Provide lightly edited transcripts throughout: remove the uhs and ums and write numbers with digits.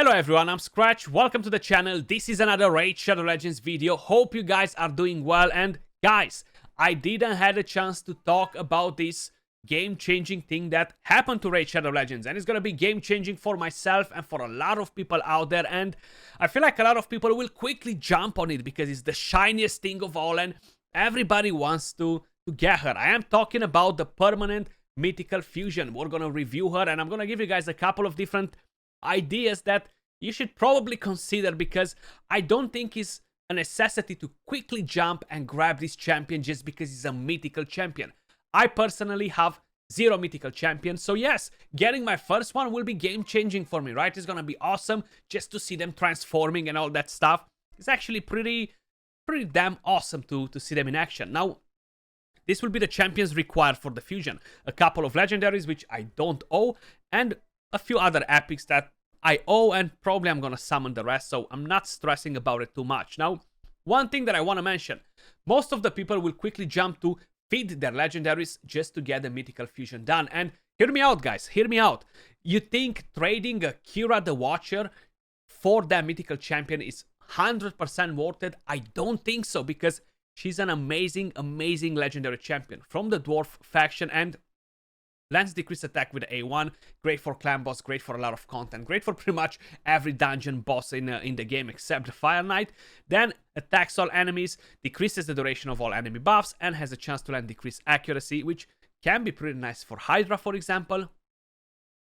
Hello everyone, I'm Skratch, welcome to the channel. This is another Raid Shadow Legends video. Hope you guys are doing well, and guys, I didn't had a chance to talk about this game-changing thing that happened to Raid Shadow Legends, and it's gonna be game-changing for myself and for a lot of people out there, and I feel like a lot of people will quickly jump on it because it's the shiniest thing of all and everybody wants to get her. I am talking about the permanent mythical fusion. We're gonna review her and I'm gonna give you guys a couple of different ideas that you should probably consider, because I don't think it's a necessity to quickly jump and grab this champion just because he's a mythical champion. I personally have 0 mythical champions, so yes, getting my first one will be game changing for me, right? It's gonna be awesome just to see them transforming and all that stuff. It's actually pretty damn awesome to see them in action. Now, this will be the champions required for the fusion. A couple of legendaries which I don't owe, and a few other epics that I owe, and probably I'm gonna summon the rest, so I'm not stressing about it too much. Now, one thing that I want to mention, most of the people will quickly jump to feed their legendaries just to get the mythical fusion done, and hear me out guys, hear me out. You think trading a Kira the Watcher for that mythical champion is 100% worth it? I don't think so, because she's an amazing legendary champion from the dwarf faction, and lands decrease attack with A1, great for clan boss, great for a lot of content, great for pretty much every dungeon boss in the game except the Fire Knight. Then attacks all enemies, decreases the duration of all enemy buffs, and has a chance to land decreased accuracy, which can be pretty nice for Hydra, for example.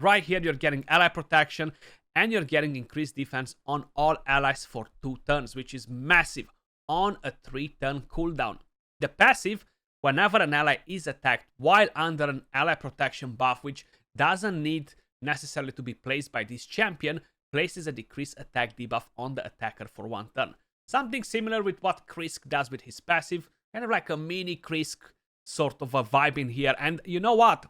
Right here, you're getting ally protection, and you're getting increased defense on all allies for 2 turns, which is massive on a 3-turn cooldown. The passive, whenever an ally is attacked while under an ally protection buff, which doesn't need necessarily to be placed by this champion, places a decreased attack debuff on the attacker for 1 turn. Something similar with what Krisk does with his passive, kind of like a mini Krisk sort of a vibe in here. And you know what?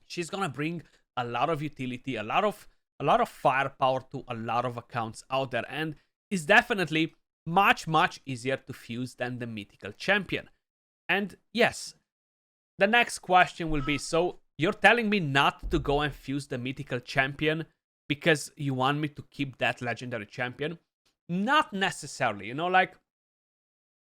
She's gonna bring a lot of utility, a lot of firepower to a lot of accounts out there, and is definitely much easier to fuse than the mythical champion. And yes, the next question will be, so you're telling me not to go and fuse the mythical champion because you want me to keep that legendary champion? Not necessarily, you know, like,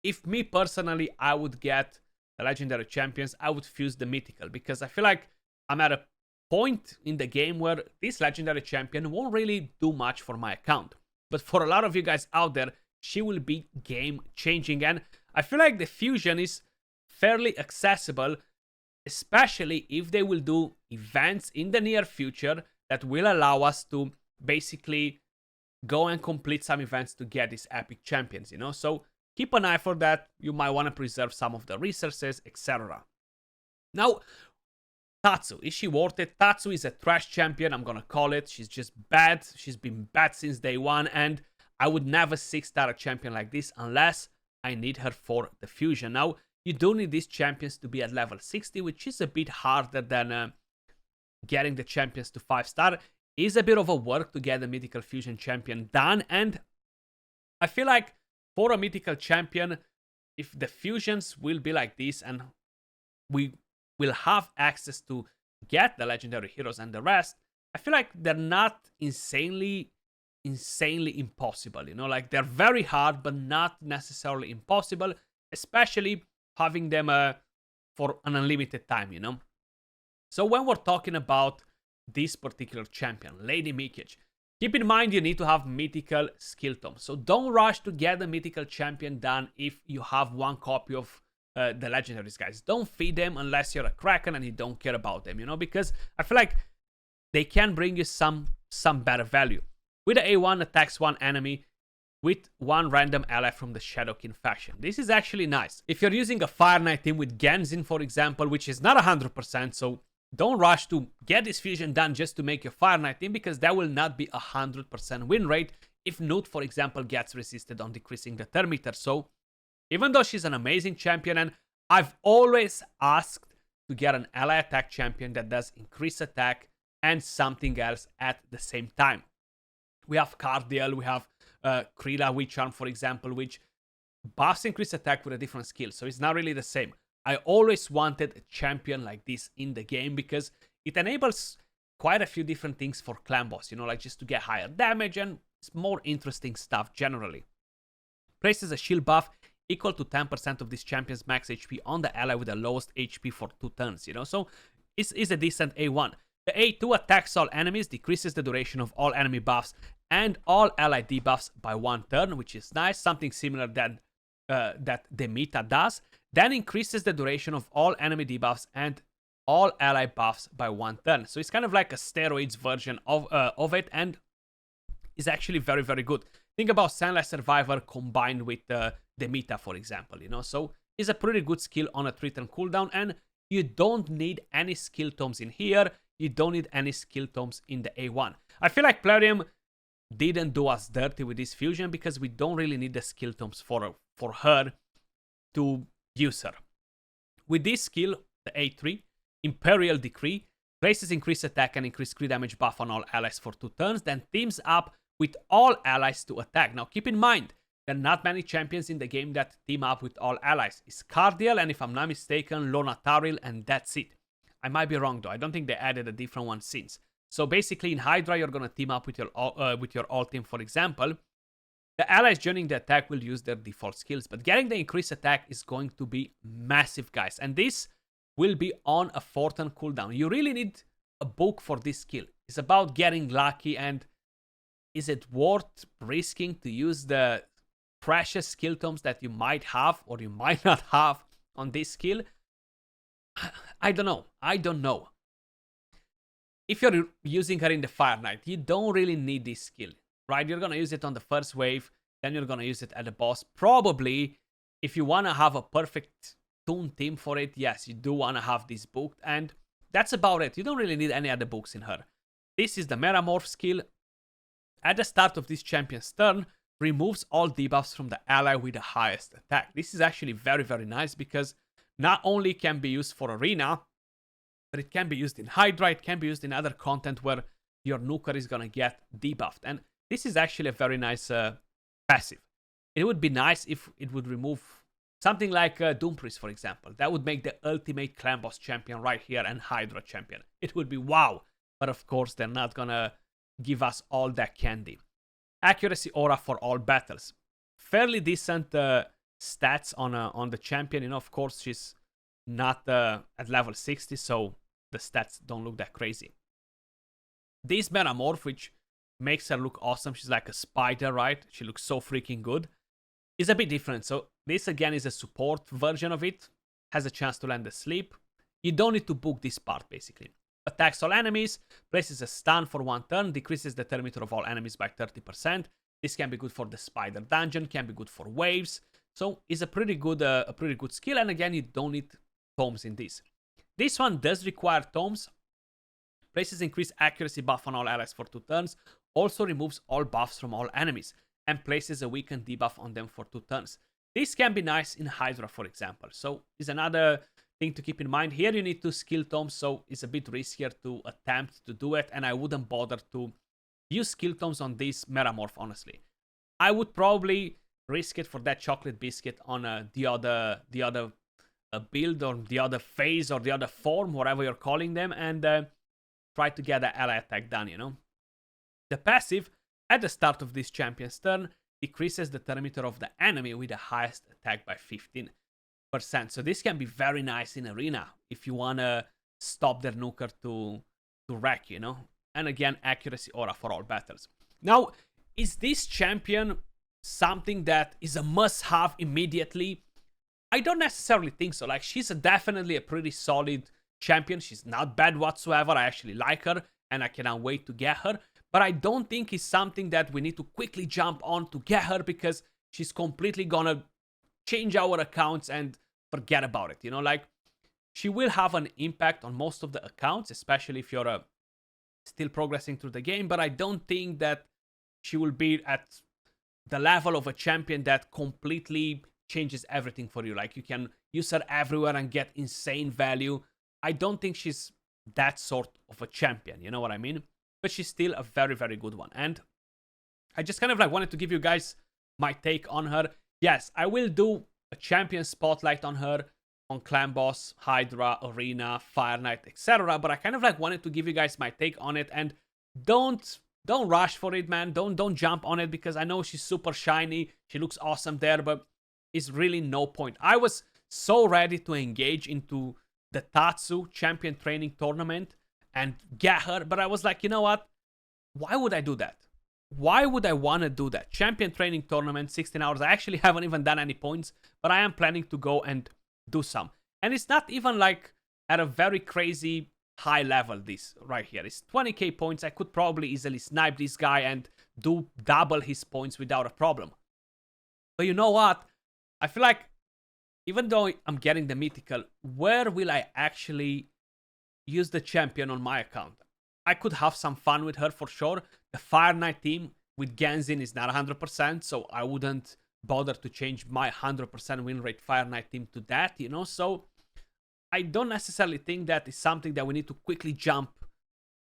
if me personally, I would get the legendary champions, I would fuse the mythical, because I feel like I'm at a point in the game where this legendary champion won't really do much for my account. But for a lot of you guys out there, she will be game changing, and I feel like the fusion is fairly accessible, especially if they will do events in the near future that will allow us to basically go and complete some events to get these epic champions, you know? So keep an eye for that. You might want to preserve some of the resources, etc. Now, Tatsu, is she worth it? Tatsu is a trash champion, I'm gonna call it. She's just bad. She's been bad since day one, and I would never 6-star a champion like this unless I need her for the fusion. Now, you do need these champions to be at level 60, which is a bit harder than getting the champions to 5-star. Is a bit of a work to get the mythical fusion champion done, and I feel like for a mythical champion, if the fusions will be like this and we will have access to get the legendary heroes and the rest, I feel like they're not insanely impossible, you know? Like, they're very hard, but not necessarily impossible, especially having them for an unlimited time, you know? So when we're talking about this particular champion, Lady Mikic, keep in mind you need to have mythical skill tomes. So don't rush to get the mythical champion done if you have 1 copy of the legendaries, guys. Don't feed them unless you're a Kraken and you don't care about them, you know? Because I feel like they can bring you some better value. With the A1, attacks 1 enemy with 1 random ally from the Shadowkin faction. This is actually nice. If you're using a Fire Knight team with Genzin, for example, which is not 100%, so don't rush to get this fusion done just to make your Fire Knight team, because that will not be 100% win rate if Newt, for example, gets resisted on decreasing the turn meter. So even though she's an amazing champion, and I've always asked to get an ally attack champion that does increase attack and something else at the same time. We have Cardiel, we have Krila Witch Charm, for example, which buffs increase attack with a different skill, so it's not really the same. I always wanted a champion like this in the game because it enables quite a few different things for clan boss, you know, like just to get higher damage and it's more interesting stuff generally. Places a shield buff equal to 10% of this champion's max HP on the ally with the lowest HP for 2 turns, you know, so it's a decent A1. The A2 attacks all enemies, decreases the duration of all enemy buffs and all ally debuffs by 1 turn, which is nice, something similar that the meta does. Then increases the duration of all enemy debuffs and all ally buffs by 1 turn. So it's kind of like a steroids version of it, and is actually very, very good. Think about Sunless Survivor combined with the meta, for example, you know. So it's a pretty good skill on a 3-turn cooldown, and you don't need any skill tomes in here. You don't need any skill tomes in the A1. I feel like Plarium didn't do us dirty with this fusion because we don't really need the skill tomes for her to use her. With this skill, the A3, Imperial Decree, places increased attack and increased crit damage buff on all allies for 2 turns, then teams up with all allies to attack. Now keep in mind, there are not many champions in the game that team up with all allies. It's Cardiel and, if I'm not mistaken, Lonataril, and that's it. I might be wrong though, I don't think they added a different one since. So basically in Hydra you're gonna team up with your all team, for example. The allies joining the attack will use their default skills, but getting the increased attack is going to be massive, guys. And this will be on a 4-turn cooldown. You really need a book for this skill. It's about getting lucky, and is it worth risking to use the precious skill tomes that you might have or you might not have on this skill? I don't know. If you're using her in the Fire Knight, you don't really need this skill, right? You're gonna use it on the first wave, then you're gonna use it at the boss. Probably, if you wanna have a perfect toon team for it, yes, you do wanna have this booked, and that's about it. You don't really need any other books in her. This is the Metamorph skill. At the start of this champion's turn, removes all debuffs from the ally with the highest attack. This is actually very, very nice because not only can be used for Arena, but it can be used in Hydra, it can be used in other content where your nuker is gonna get debuffed. And this is actually a very nice passive. It would be nice if it would remove something like Doompriest, for example. That would make the ultimate clan boss champion right here and Hydra champion. It would be wow. But of course, they're not gonna give us all that candy. Accuracy aura for all battles. Fairly decent stats on the champion. You know, of course, she's not at level 60, so the stats don't look that crazy. This Metamorph, which makes her look awesome, she's like a spider, right? She looks so freaking good, is a bit different. So this again is a support version of it. Has a chance to land a sleep. You don't need to book this part, basically. Attacks all enemies, places a stun for 1 turn, decreases the turn meter of all enemies by 30%. This can be good for the spider dungeon, can be good for waves. So it's a pretty good skill, and again, you don't need tomes in this. This one does require tomes. Places increased accuracy buff on all allies for 2 turns. Also removes all buffs from all enemies, and places a weakened debuff on them for 2 turns. This can be nice in Hydra, for example. So is another thing to keep in mind. Here you need 2 skill tomes, so it's a bit riskier to attempt to do it, and I wouldn't bother to use skill tomes on this Metamorph, honestly. I would probably risk it for that chocolate biscuit on the other build, or the other phase, or the other form, whatever you're calling them, and try to get the ally attack done, you know. The passive, at the start of this champion's turn, decreases the turn meter of the enemy with the highest attack by 15%. So this can be very nice in Arena if you want to stop their nuker to wreck, you know. And again, accuracy aura for all battles. Now, is this champion something that is a must-have immediately? I don't necessarily think so. Like, she's definitely a pretty solid champion. She's not bad whatsoever. I actually like her, and I cannot wait to get her. But I don't think it's something that we need to quickly jump on to get her, because she's completely gonna change our accounts and forget about it. You know, like, she will have an impact on most of the accounts, especially if you're still progressing through the game. But I don't think that she will be at the level of a champion that completely changes everything for you. Like, you can use her everywhere and get insane value. I don't think she's that sort of a champion, you know what I mean? But she's still a very, very good one. And I just kind of like wanted to give you guys my take on her. Yes, I will do a champion spotlight on her on Clan Boss, Hydra, Arena, Fire Knight, etc. But I kind of like wanted to give you guys my take on it, and don't rush for it, man. Don't jump on it, because I know she's super shiny. She looks awesome there, but it's really no point. I was so ready to engage into the Tatsu Champion Training Tournament and get her, but I was like, you know what? Why would I do that? Why would I want to do that? Champion Training Tournament, 16 hours. I actually haven't even done any points, but I am planning to go and do some. And it's not even like at a very crazy high level, this right here. It's 20k points. I could probably easily snipe this guy and do double his points without a problem. But you know what? I feel like even though I'm getting the mythical, where will I actually use the champion on my account? I could have some fun with her for sure. The Fire Knight team with Genzin is not 100%, so I wouldn't bother to change my 100% win rate Fire Knight team to that, you know? So I don't necessarily think that is something that we need to quickly jump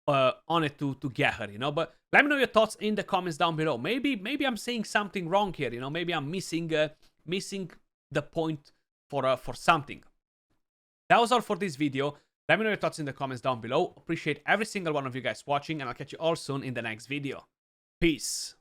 on it to get her, you know? But let me know your thoughts in the comments down below. Maybe I'm saying something wrong here, you know? Maybe I'm missing the point for something. That was all for this video. Let me know your thoughts in the comments down below. Appreciate every single one of you guys watching, and I'll catch you all soon in the next video. Peace.